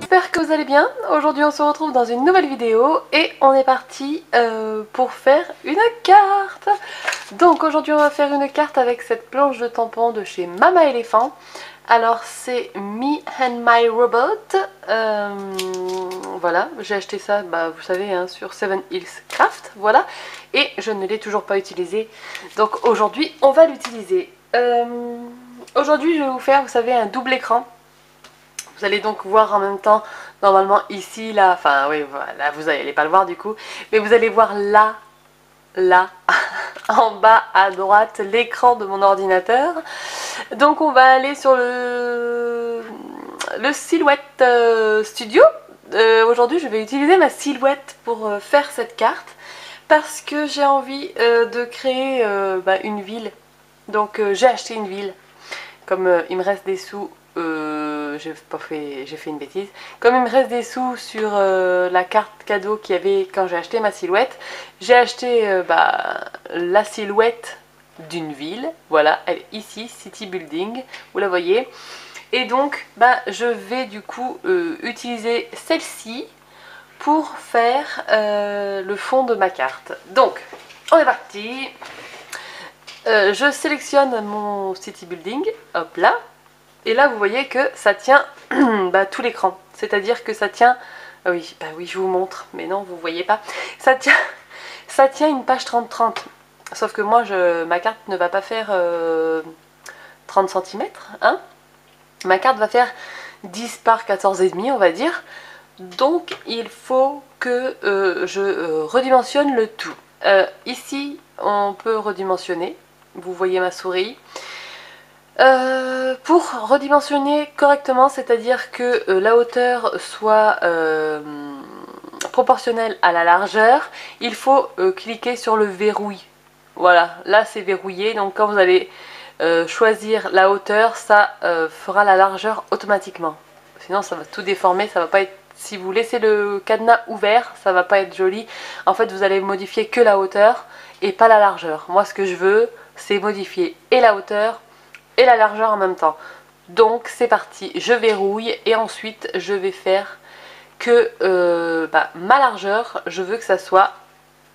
j'espère que vous allez bien. Aujourd'hui on se retrouve dans une nouvelle vidéo et on est parti pour faire une carte. Donc aujourd'hui on va faire une carte avec cette planche de tampons de chez Mama Elephant. Alors c'est Me and My Robot. Voilà, j'ai acheté ça, vous savez, hein, sur Seven Hills Craft, voilà. Et je ne l'ai toujours pas utilisé. Donc aujourd'hui on va l'utiliser. Aujourd'hui je vais vous faire, vous savez, un double écran. Vous allez donc voir en même temps, normalement ici, là, enfin oui, voilà, vous n'allez pas le voir du coup, mais vous allez voir là, en bas à droite, l'écran de mon ordinateur. Donc on va aller sur le Silhouette Studio. Aujourd'hui je vais utiliser ma silhouette pour faire cette carte, parce que j'ai envie de créer une ville. Donc j'ai acheté une ville, comme il me reste des sous. J'ai fait une bêtise. Comme il me reste des sous sur la carte cadeau qu'il y avait quand j'ai acheté ma silhouette, j'ai acheté la silhouette d'une ville. Voilà, elle est ici, City Building, vous la voyez. Et donc, je vais du coup utiliser celle-ci pour faire le fond de ma carte. Donc, on est parti. Je sélectionne mon City Building, hop là. Et là vous voyez que ça tient tout l'écran, c'est-à-dire que ça tient, oui je vous montre, mais non vous voyez pas, ça tient une page 30-30, sauf que moi ma carte ne va pas faire 30 cm, hein. Ma carte va faire 10 par 14,5 on va dire, donc il faut que je redimensionne le tout. Ici on peut redimensionner, vous voyez ma souris. Pour redimensionner correctement, c'est-à-dire que la hauteur soit proportionnelle à la largeur, il faut cliquer sur le verrouille. Voilà, là c'est verrouillé, donc quand vous allez choisir la hauteur, ça fera la largeur automatiquement. Sinon ça va tout déformer, ça va pas être... Si vous laissez le cadenas ouvert, ça va pas être joli. En fait vous allez modifier que la hauteur et pas la largeur. Moi ce que je veux, c'est modifier et la hauteur et la largeur en même temps. Donc c'est parti, je verrouille et ensuite je vais faire que ma largeur, je veux que ça soit,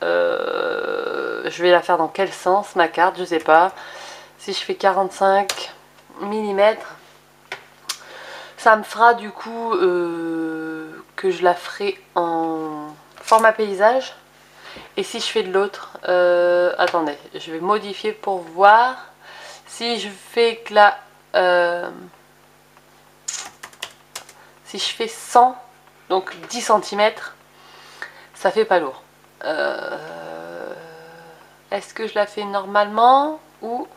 je vais la faire dans quel sens ma carte, je sais pas. Si je fais 45 mm, ça me fera du coup que je la ferai en format paysage. Et si je fais de l'autre, attendez, je vais modifier pour voir. Si je fais que là, si je fais 100, donc 10 cm, ça fait pas lourd. Est-ce que je la fais normalement ou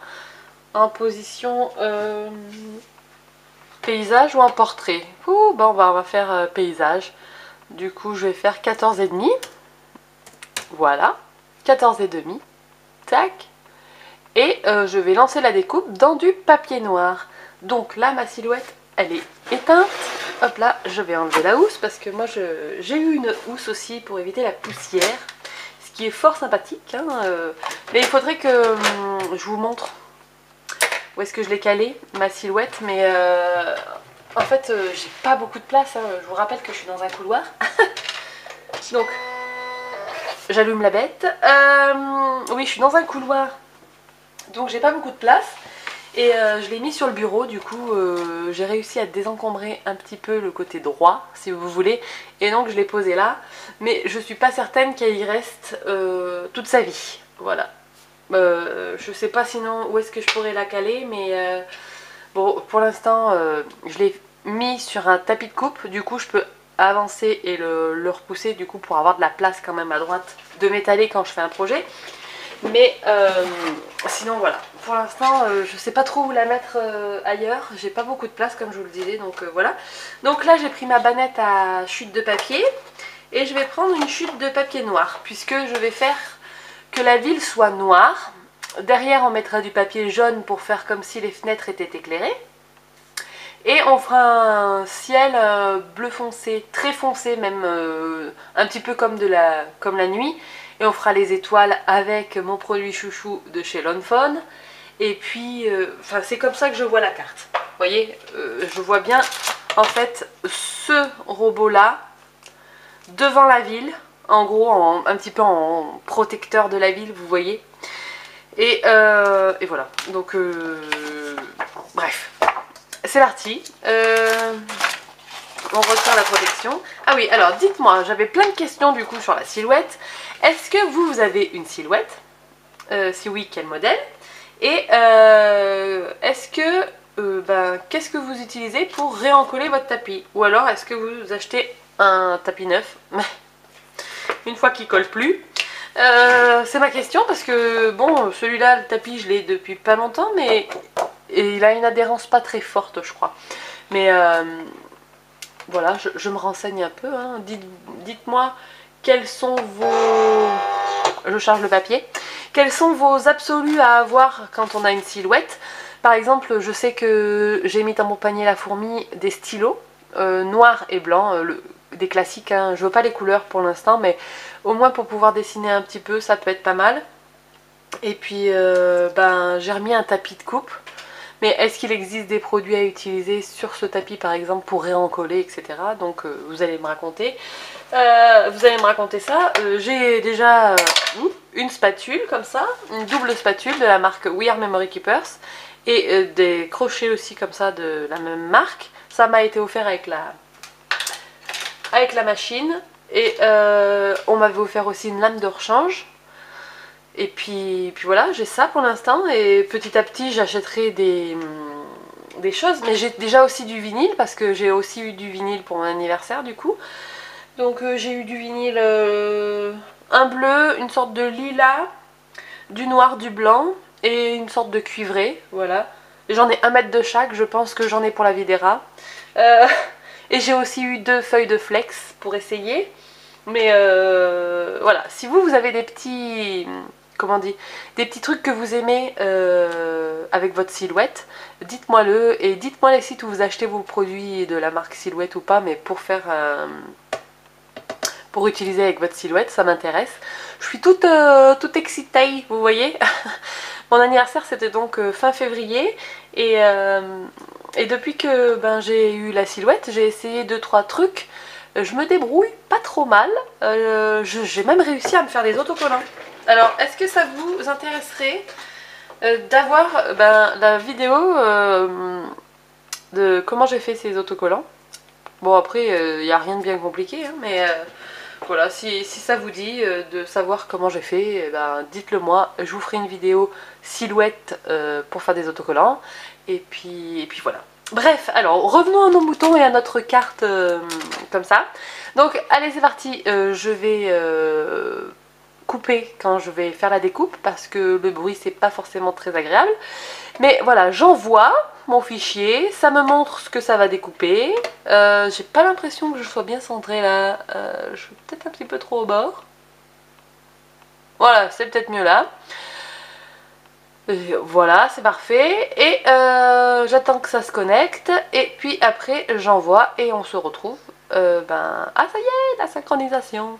en position paysage ou en portrait? On va faire paysage. Du coup, je vais faire 14,5. Voilà, 14,5. Tac. Et je vais lancer la découpe dans du papier noir. Donc là ma silhouette elle est éteinte. Hop là, je vais enlever la housse parce que moi j'ai eu une housse aussi pour éviter la poussière. Ce qui est fort sympathique, hein, mais il faudrait que je vous montre où est-ce que je l'ai calé, ma silhouette. Mais en fait j'ai pas beaucoup de place, hein. Je vous rappelle que je suis dans un couloir. Donc j'allume la bête. Oui, je suis dans un couloir. Donc j'ai pas beaucoup de place et je l'ai mis sur le bureau, du coup j'ai réussi à désencombrer un petit peu le côté droit si vous voulez, et donc je l'ai posé là, mais je suis pas certaine qu'elle y reste toute sa vie, voilà. Je sais pas sinon où est-ce que je pourrais la caler, mais bon pour l'instant je l'ai mis sur un tapis de coupe, du coup je peux avancer et le repousser du coup pour avoir de la place quand même à droite de m'étaler quand je fais un projet. Mais sinon voilà, pour l'instant je sais pas trop où la mettre ailleurs, j'ai pas beaucoup de place comme je vous le disais, donc voilà. Donc là j'ai pris ma bannette à chute de papier et je vais prendre une chute de papier noir, puisque je vais faire que la ville soit noire. Derrière on mettra du papier jaune pour faire comme si les fenêtres étaient éclairées. Et on fera un ciel bleu foncé, très foncé même, un petit peu comme la nuit. Et on fera les étoiles avec mon produit chouchou de chez Lawnfawn. Et puis, c'est comme ça que je vois la carte. Vous voyez, je vois bien en fait ce robot là devant la ville, en gros un petit peu en protecteur de la ville, vous voyez. Et voilà, donc bref, c'est parti. On retire la protection. Ah oui, alors dites-moi, j'avais plein de questions du coup sur la silhouette. Est-ce que vous avez une silhouette? Si oui, quel modèle? Et est-ce que qu'est-ce que vous utilisez pour réencoller votre tapis? Ou alors est-ce que vous achetez un tapis neuf une fois qu'il colle plus? C'est ma question parce que bon, celui-là, le tapis, je l'ai depuis pas longtemps, mais il a une adhérence pas très forte, je crois. Mais voilà, je me renseigne un peu. Hein. Dites-moi quels sont vos... Je charge le papier. Quels sont vos absolus à avoir quand on a une silhouette? Par exemple, je sais que j'ai mis dans mon panier la fourmi des stylos noirs et blancs, des classiques. Hein. Je veux pas les couleurs pour l'instant, mais au moins pour pouvoir dessiner un petit peu, ça peut être pas mal. Et puis, j'ai remis un tapis de coupe. Mais est-ce qu'il existe des produits à utiliser sur ce tapis par exemple pour réencoller, etc. Donc vous allez me raconter. Ça. J'ai déjà une spatule comme ça, une double spatule de la marque We Are Memory Keepers. Et des crochets aussi comme ça de la même marque. Ça m'a été offert avec la machine. Et on m'avait offert aussi une lame de rechange. Et puis voilà, j'ai ça pour l'instant et petit à petit j'achèterai des choses. Mais j'ai déjà aussi du vinyle parce que j'ai aussi eu du vinyle pour mon anniversaire du coup. Donc j'ai eu du vinyle, un bleu, une sorte de lilas, du noir, du blanc et une sorte de cuivré, voilà. J'en ai 1 mètre de chaque, je pense que j'en ai pour la vie des rats. Et j'ai aussi eu 2 feuilles de flex pour essayer. Mais voilà, si vous avez des petits... Comment on dit, des petits trucs que vous aimez avec votre silhouette, dites-moi-le et dites-moi les sites où vous achetez vos produits de la marque Silhouette ou pas, mais pour faire pour utiliser avec votre silhouette, ça m'intéresse. Je suis toute excitée, vous voyez. Mon anniversaire c'était donc fin février et depuis que j'ai eu la silhouette, j'ai essayé 2-3 trucs. Je me débrouille pas trop mal. J'ai même réussi à me faire des autocollants. Alors, est-ce que ça vous intéresserait d'avoir la vidéo de comment j'ai fait ces autocollants? Bon, après, il n'y a rien de bien compliqué, hein, mais voilà, si ça vous dit de savoir comment j'ai fait, dites-le moi. Je vous ferai une vidéo silhouette pour faire des autocollants. Et puis voilà. Bref, alors revenons à nos moutons et à notre carte comme ça. Donc, allez, c'est parti. Je vais... couper quand je vais faire la découpe parce que le bruit c'est pas forcément très agréable, mais voilà, j'envoie mon fichier, ça me montre ce que ça va découper. J'ai pas l'impression que je sois bien centrée là, je suis peut-être un petit peu trop au bord, voilà, c'est peut-être mieux là. Et voilà, c'est parfait et j'attends que ça se connecte et puis après j'envoie et on se retrouve ah ça y est, la synchronisation.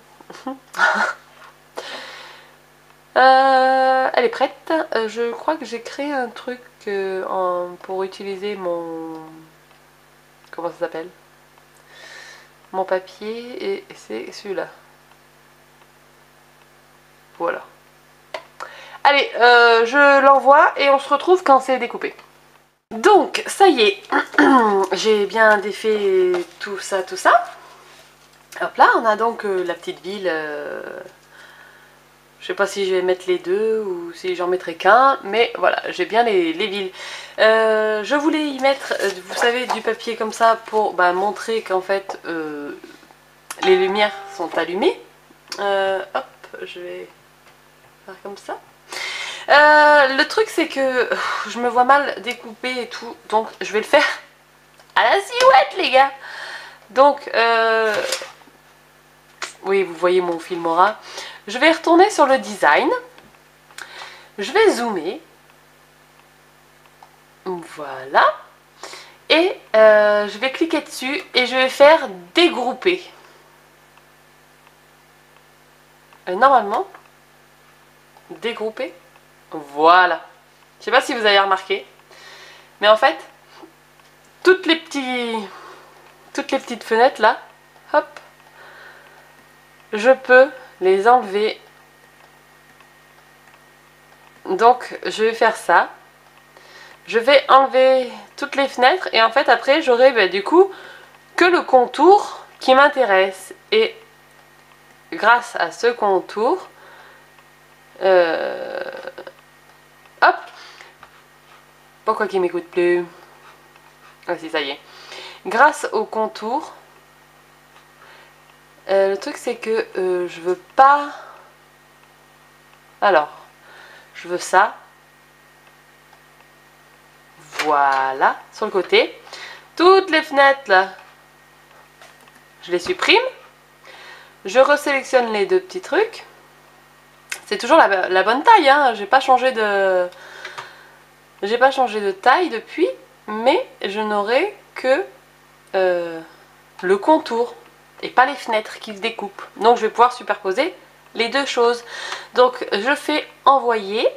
Elle est prête. Je crois que j'ai créé un truc pour utiliser mon... Comment ça s'appelle? Mon papier et c'est celui-là. Voilà. Allez, je l'envoie et on se retrouve quand c'est découpé. Donc, ça y est. J'ai bien défait tout ça, tout ça. Hop là, on a donc la petite ville... Je sais pas si je vais mettre les deux ou si j'en mettrai qu'un, mais voilà, j'ai bien les villes. Je voulais y mettre, vous savez, du papier comme ça pour montrer qu'en fait les lumières sont allumées. Hop, je vais faire comme ça. Le truc c'est que je me vois mal découper et tout, donc je vais le faire à la silhouette les gars. Donc, oui, vous voyez mon Filmora. Je vais retourner sur le design. Je vais zoomer. Voilà. Et je vais cliquer dessus et je vais faire dégrouper. Normalement, dégrouper. Voilà. Je sais pas si vous avez remarqué. Mais en fait, toutes les petits toutes les petites fenêtres là, hop, je peux les enlever. Donc je vais faire ça. Je vais enlever toutes les fenêtres et en fait après j'aurai du coup que le contour qui m'intéresse. Et grâce à ce contour, hop, pourquoi qu'il m'écoute plus? Ah si, ça y est. Grâce au contour, le truc c'est que je veux pas... Alors, je veux ça. Voilà, sur le côté. Toutes les fenêtres là, je les supprime. Je resélectionne les deux petits trucs. C'est toujours la bonne taille, hein. J'ai pas changé de taille depuis, mais je n'aurai que le contour et pas les fenêtres qui se découpent. Donc je vais pouvoir superposer les deux choses. Donc je fais envoyer.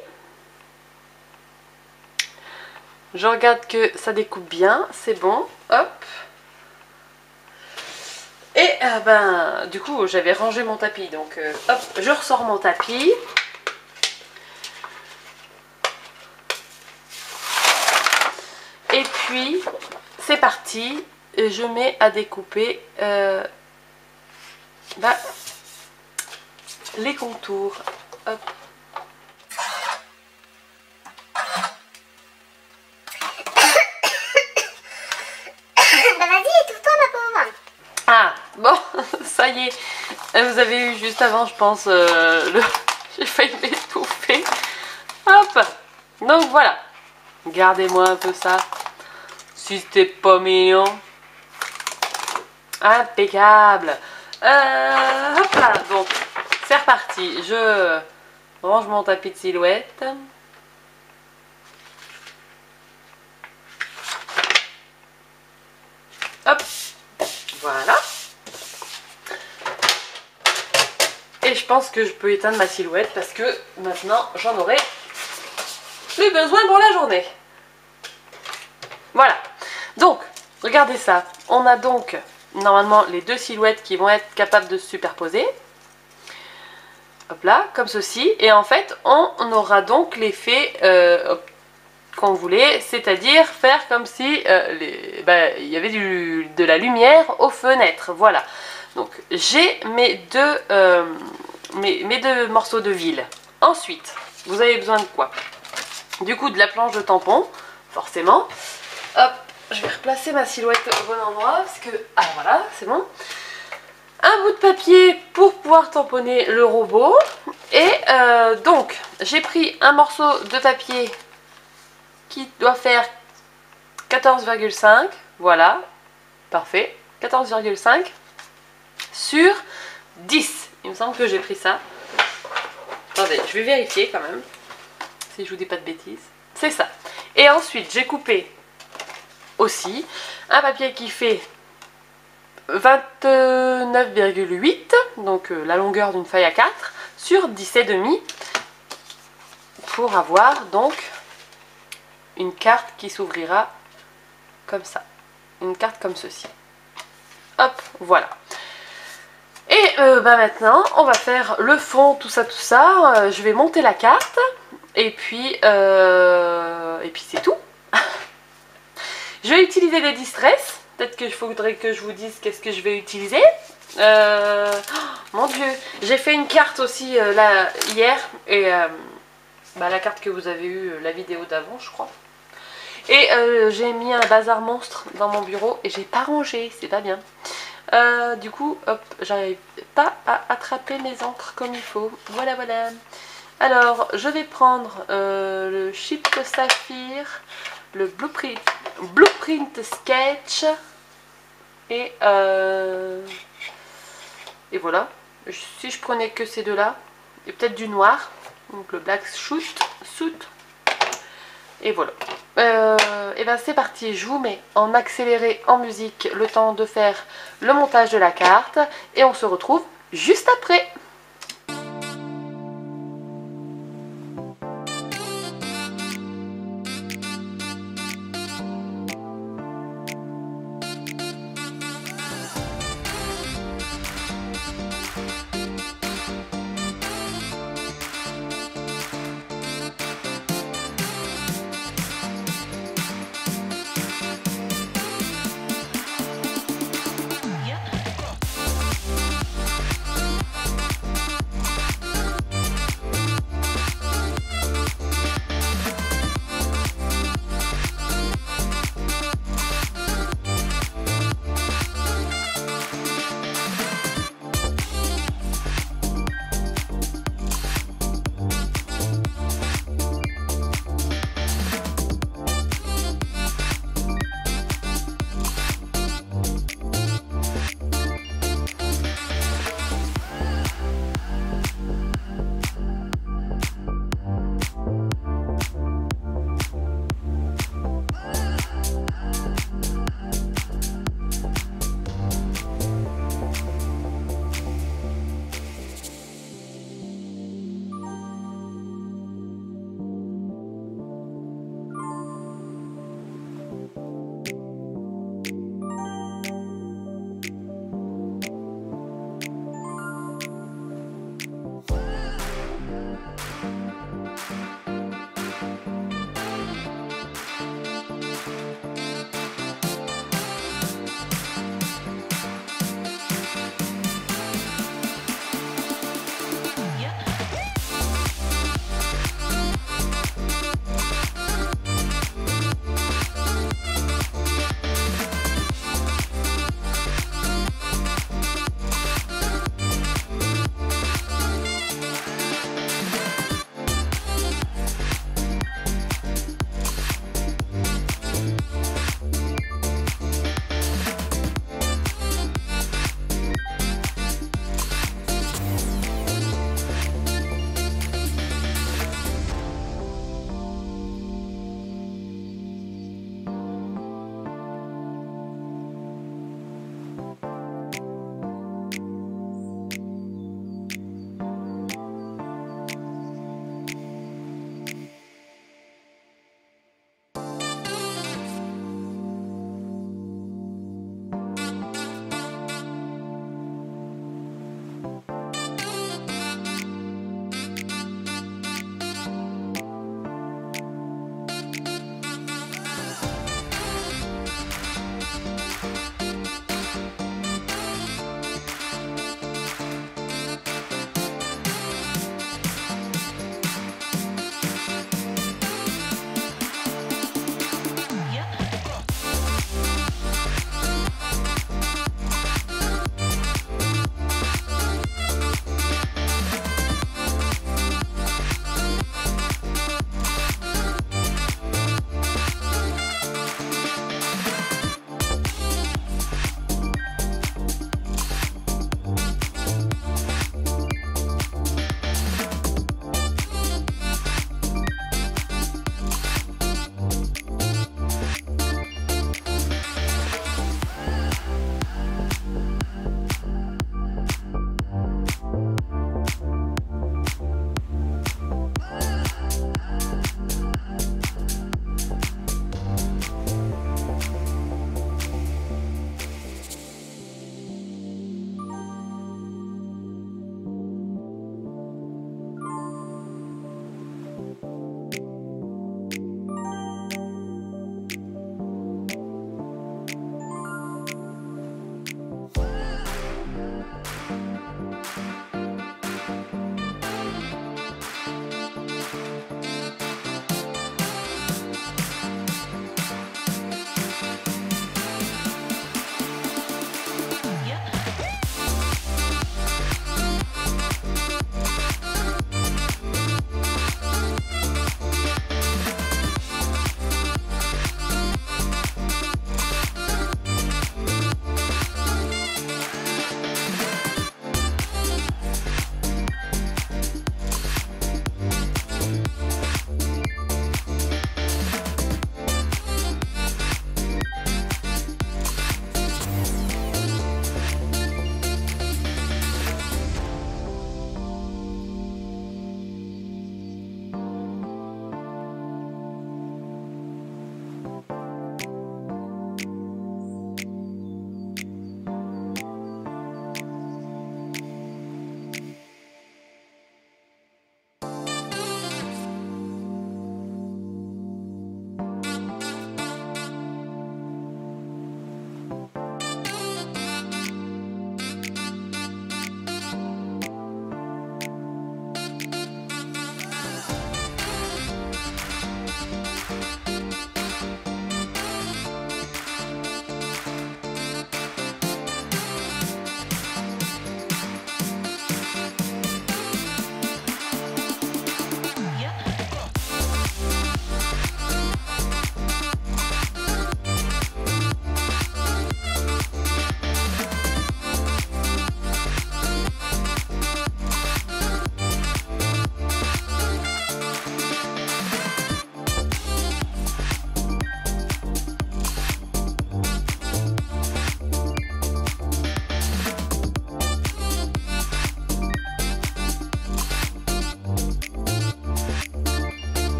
Je regarde que ça découpe bien, c'est bon. Hop. Et du coup j'avais rangé mon tapis, donc hop, je ressors mon tapis. Et puis c'est parti, je mets à découper les contours. Hop. Ah, bon, ça y est, vous avez eu juste avant, je pense, j'ai failli m'étouffer. Hop, donc voilà, regardez-moi un peu ça, si c'était pas mignon. Impeccable. Hop là, donc, c'est reparti, je range mon tapis de silhouette. Hop, voilà. Et je pense que je peux éteindre ma silhouette parce que maintenant j'en aurai plus besoin pour la journée. Voilà. Donc, regardez ça. On a donc normalement les deux silhouettes qui vont être capables de se superposer. Hop là, comme ceci. Et en fait, on aura donc l'effet qu'on voulait, c'est-à-dire faire comme si il y avait de la lumière aux fenêtres. Voilà. Donc j'ai mes deux morceaux de ville. Ensuite, vous avez besoin de quoi? Du coup, de la planche de tampon, forcément. Hop, je vais replacer ma silhouette au bon endroit parce que... Ah voilà, c'est bon. Un bout de papier pour pouvoir tamponner le robot. Et donc, j'ai pris un morceau de papier qui doit faire 14,5. Voilà, parfait. 14,5 sur 10. Il me semble que j'ai pris ça. Attendez, je vais vérifier quand même. Si je vous dis pas de bêtises. C'est ça. Et ensuite, j'ai coupé aussi un papier qui fait 29,8. Donc la longueur d'une feuille A4 sur 10,5. Pour avoir donc une carte qui s'ouvrira comme ça. Une carte comme ceci. Hop, voilà. Et maintenant, on va faire le fond, tout ça, je vais monter la carte. Et puis c'est tout. Je vais utiliser des distress. Peut-être qu'il faudrait que je vous dise qu'est-ce que je vais utiliser. Oh, mon Dieu. J'ai fait une carte aussi là hier. Et la carte que vous avez eue, la vidéo d'avant, je crois. Et j'ai mis un bazar monstre dans mon bureau et j'ai pas rangé, c'est pas bien. Du coup, hop, j'arrive pas à attraper mes encres comme il faut. Voilà, voilà. Alors, je vais prendre le Chips Saphir, le Blueprint Sketch et voilà. Si je prenais que ces deux-là, et peut-être du noir, donc le Black Soot. Et voilà. Et ben c'est parti, je vous mets en accéléré en musique le temps de faire le montage de la carte et on se retrouve juste après.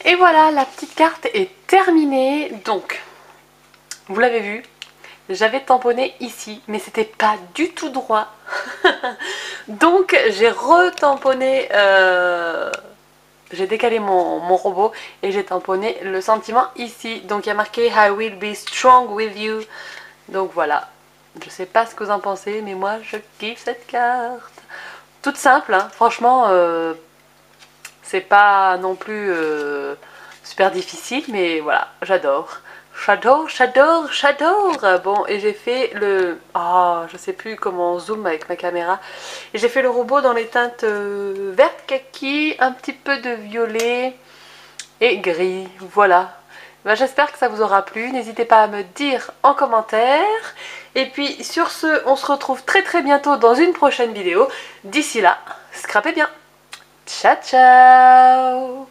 Et voilà, la petite carte est terminée. Donc, vous l'avez vu, j'avais tamponné ici, mais c'était pas du tout droit. Donc, j'ai retamponné, j'ai décalé mon robot et j'ai tamponné le sentiment ici. Donc, il y a marqué I will be strong with you. Donc, voilà. Je sais pas ce que vous en pensez, mais moi, je kiffe cette carte. Toute simple, hein. Franchement, c'est pas non plus super difficile, mais voilà, j'adore. J'adore. Bon, et j'ai fait le... Oh, je sais plus comment on zoome avec ma caméra. Et j'ai fait le robot dans les teintes verte kaki, un petit peu de violet et gris. Voilà. Ben, j'espère que ça vous aura plu. N'hésitez pas à me dire en commentaire. Et puis sur ce, on se retrouve très bientôt dans une prochaine vidéo. D'ici là, scrapez bien. Ciao ciao.